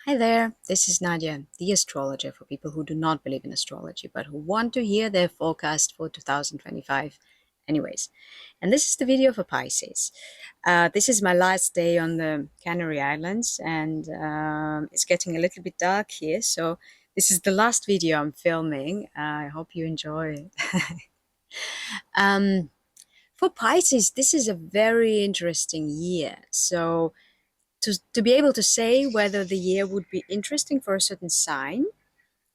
Hi there, this is Nadia, the astrologer for people who do not believe in astrology but who want to hear their forecast for 2025 anyways. And this is the video for Pisces. This is my last day on the Canary Islands and it's getting a little bit dark here, so this is the last video I'm filming. I hope you enjoy it. um, for Pisces, this is a very interesting year. So to be able to say whether the year would be interesting for a certain sign,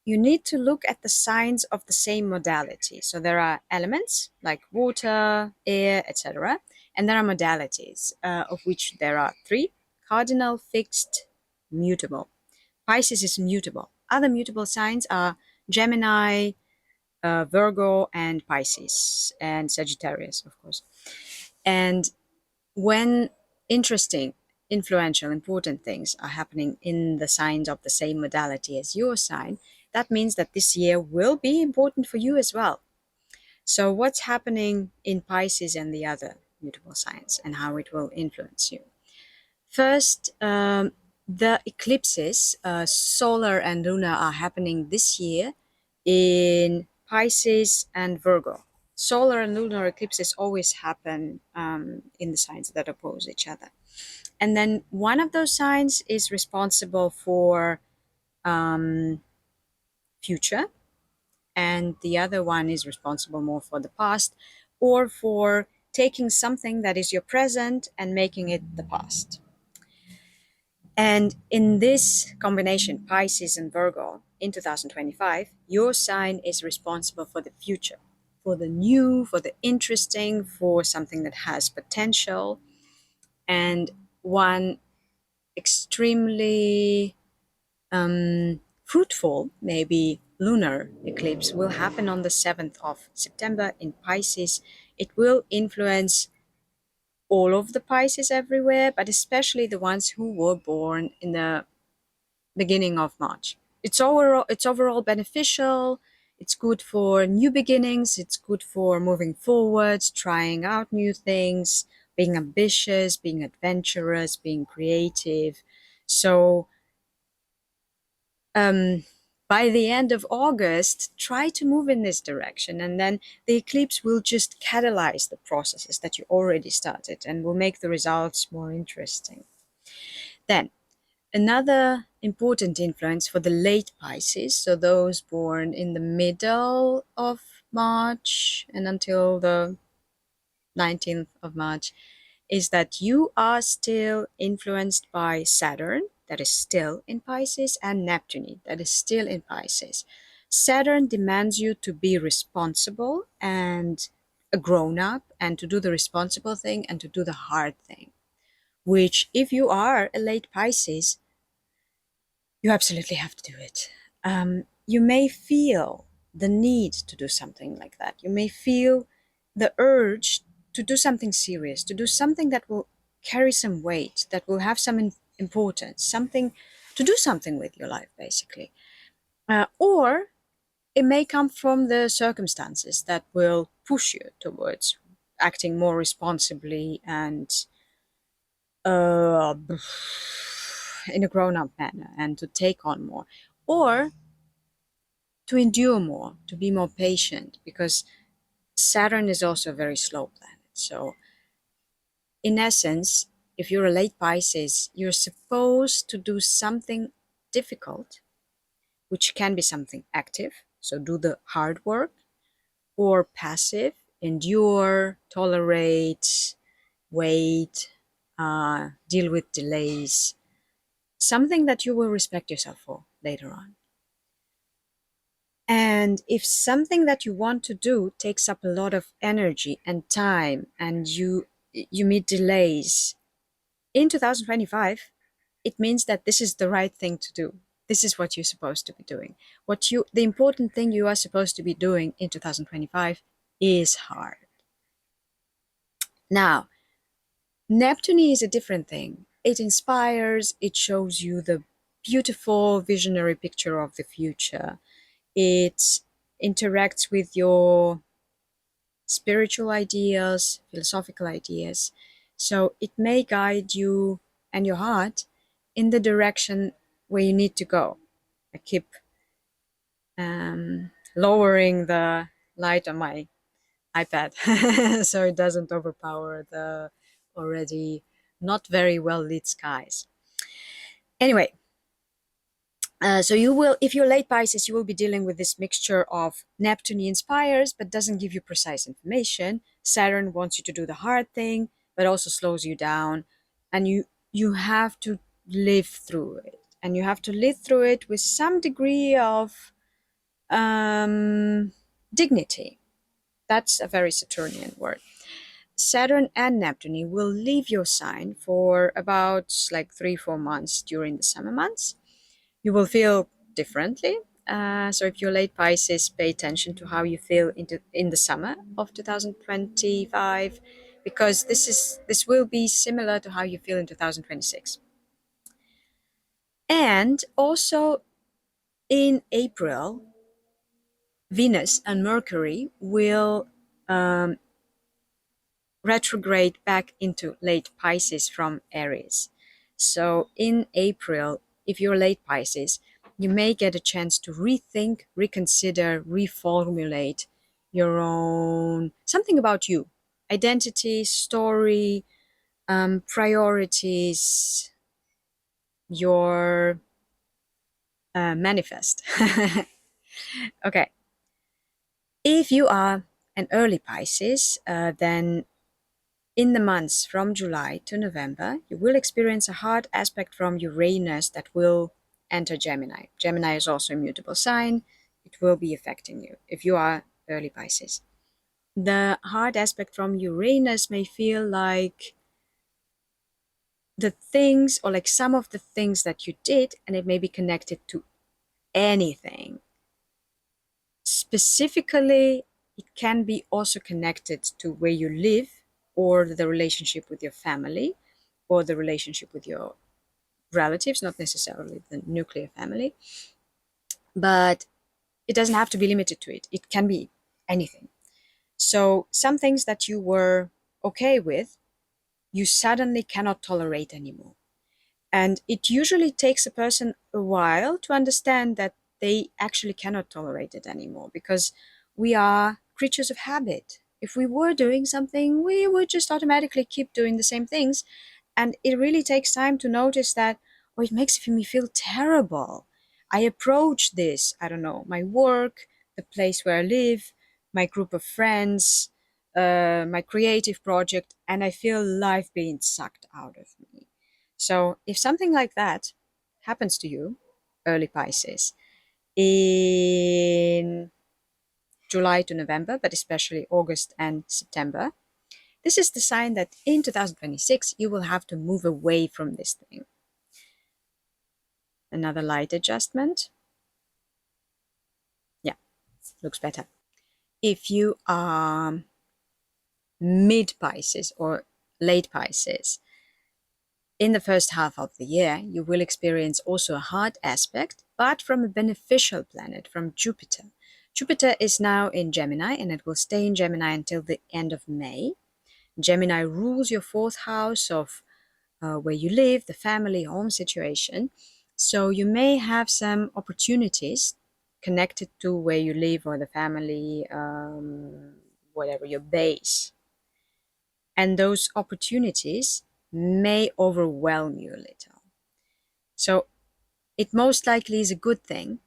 you need to look at the signs of the same modality. So there are elements like water, air, etc. And there are modalities, of which there are three: cardinal, fixed, mutable. Pisces is mutable. Other mutable signs are Gemini, Virgo, and Pisces, and Sagittarius, of course. And when interesting, influential, important things are happening in the signs of the same modality as your sign, that means that this year will be important for you as well. So what's happening in Pisces and the other mutable signs and how it will influence you? First, the eclipses, solar and lunar, are happening this year in Pisces and Virgo. Solar and lunar eclipses always happen in the signs that oppose each other. And then one of those signs is responsible for future, and the other one is responsible more for the past, or for taking something that is your present and making it the past. And in this combination, Pisces and Virgo, in 2025, your sign is responsible for the future, for the new, for the interesting, for something that has potential. And one extremely fruitful, maybe lunar eclipse will happen on the 7th of September in Pisces. It will influence all of the Pisces everywhere, but especially the ones who were born in the beginning of March. It's overall beneficial. It's good for new beginnings. It's good for moving forward, trying out new things, being ambitious, being adventurous, being creative. So by the end of August, try to move in this direction, and then the eclipse will just catalyze the processes that you already started and will make the results more interesting. Then, another important influence for the late Pisces, so those born in the middle of March and until the 19th of March, is that you are still influenced by Saturn, that is still in Pisces, and Neptune, that is still in Pisces. Saturn demands you to be responsible and a grown-up, and to do the responsible thing and to do the hard thing, which, if you are a late Pisces, you absolutely have to do it. You may feel the need to do something like that. You may feel the urge to do something serious, to do something that will carry some weight, that will have some importance, something to do something with your life, basically. Or it may come from the circumstances that will push you towards acting more responsibly and uh, in a grown-up manner, and to take on more, or to endure more, to be more patient, because Saturn is also a very slow planet. So in essence, if you're a late Pisces, you're supposed to do something difficult, which can be something active, so do the hard work, or passive, endure, tolerate, wait, deal with delays, something that you will respect yourself for later on. And if something that you want to do takes up a lot of energy and time, and you meet delays in 2025, it means that this is the right thing to do. This is what you're supposed to be doing. The important thing you are supposed to be doing in 2025 is hard. Now, Neptune is a different thing. It inspires, it shows you the beautiful visionary picture of the future. It interacts with your spiritual ideas, philosophical ideas. So it may guide you and your heart in the direction where you need to go. I keep lowering the light on my iPad so it doesn't overpower the already not very well lit skies. Anyway, so you will, if you're late Pisces, you will be dealing with this mixture of Neptune inspires but doesn't give you precise information. Saturn wants you to do the hard thing but also slows you down, and you have to live through it, and you have to live through it with some degree of dignity. That's a very Saturnian word. Saturn and Neptune will leave your sign for about like 3-4 months during the summer months. You will feel differently. So if you're late Pisces, pay attention to how you feel in the summer of 2025, because this will be similar to how you feel in 2026. And also in April, Venus and Mercury will retrograde back into late Pisces from Aries. So in April, if you're late Pisces, you may get a chance to rethink, reconsider, reformulate your own, something about you, identity, story, priorities, your manifest. Okay. If you are an early Pisces, then in the months from July to November, you will experience a hard aspect from Uranus that will enter Gemini. Gemini is also a mutable sign. It will be affecting you if you are early Pisces. The hard aspect from Uranus may feel like the things, or like some of the things that you did, and it may be connected to anything. Specifically, it can be also connected to where you live, or the relationship with your family, or the relationship with your relatives, not necessarily the nuclear family. But it doesn't have to be limited to it. It can be anything. So some things that you were okay with, you suddenly cannot tolerate anymore. And it usually takes a person a while to understand that they actually cannot tolerate it anymore, because we are creatures of habit. If we were doing something, we would just automatically keep doing the same things. And it really takes time to notice that, oh, it makes me feel terrible. I approach this, I don't know, my work, the place where I live, my group of friends, my creative project, and I feel life being sucked out of me. So if something like that happens to you, early Pisces, in July to November, but especially August and September, this is the sign that in 2026 you will have to move away from this thing. Another light adjustment. Yeah, looks better. If you are mid Pisces or late Pisces, in the first half of the year, you will experience also a hard aspect, but from a beneficial planet, from Jupiter. Jupiter is now in Gemini, and it will stay in Gemini until the end of May. Gemini rules your fourth house of where you live, the family, home situation. So you may have some opportunities connected to where you live or the family, whatever your base. And those opportunities may overwhelm you a little. So it most likely is a good thing,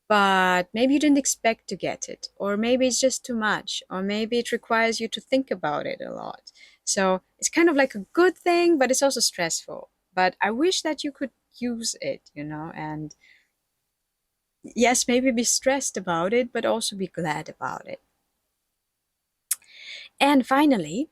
but maybe you didn't expect to get it, or maybe it's just too much, or maybe it requires you to think about it a lot. So it's kind of like a good thing, but it's also stressful. But I wish that you could use it, and yes, maybe be stressed about it, but also be glad about it. And finally,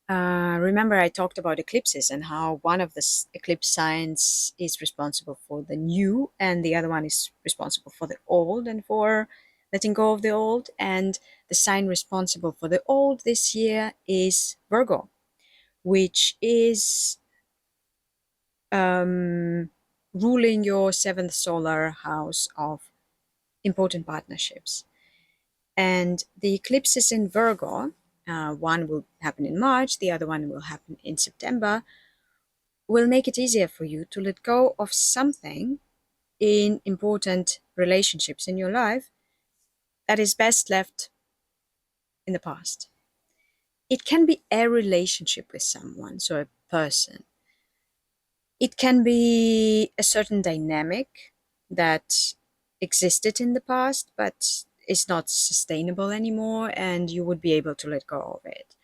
remember I talked about eclipses and how one of the eclipse signs is responsible for the new, and the other one is responsible for the old and for letting go of the old. And the sign responsible for the old this year is Virgo, which is ruling your seventh solar house of important partnerships. And the eclipses in Virgo, one will happen in March, the other one will happen in September, will make it easier for you to let go of something in important relationships in your life that is best left in the past. It can be a relationship with someone, so a person. It can be a certain dynamic that existed in the past but is not sustainable anymore, and you would be able to let go of it.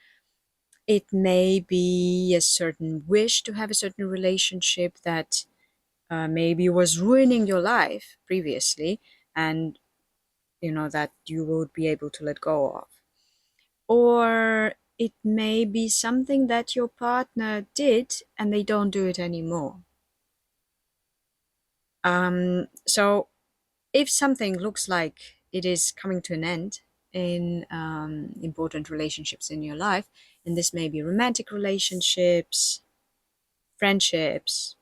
It may be a certain wish to have a certain relationship that maybe was ruining your life previously, and that you would be able to let go of. Or it may be something that your partner did and they don't do it anymore. So if something looks like it is coming to an end in important relationships in your life, and this may be romantic relationships, friendships,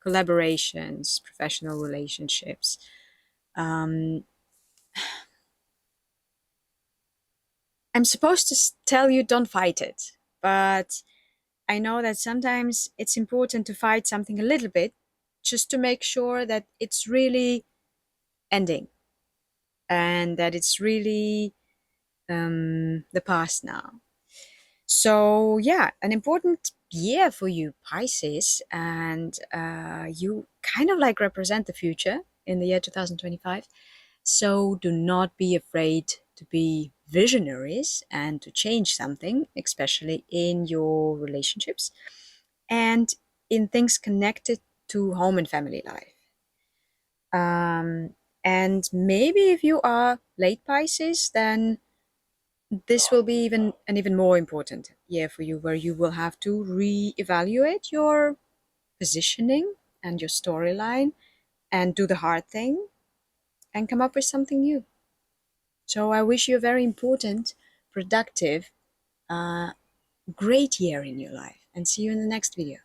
collaborations, professional relationships, um, I'm supposed to tell you don't fight it, but I know that sometimes it's important to fight something a little bit just to make sure that it's really ending and that it's really the past now. So, yeah, an important year for you, Pisces, and you kind of like represent the future in the year 2025. So, do not be afraid to be visionaries and to change something, especially in your relationships and in things connected to home and family life. Um, and maybe if you are late Pisces, then this will be even an even more important year for you, where you will have to reevaluate your positioning and your storyline and do the hard thing and come up with something new. So I wish you a very important, productive, uh, great year in your life, and see you in the next video.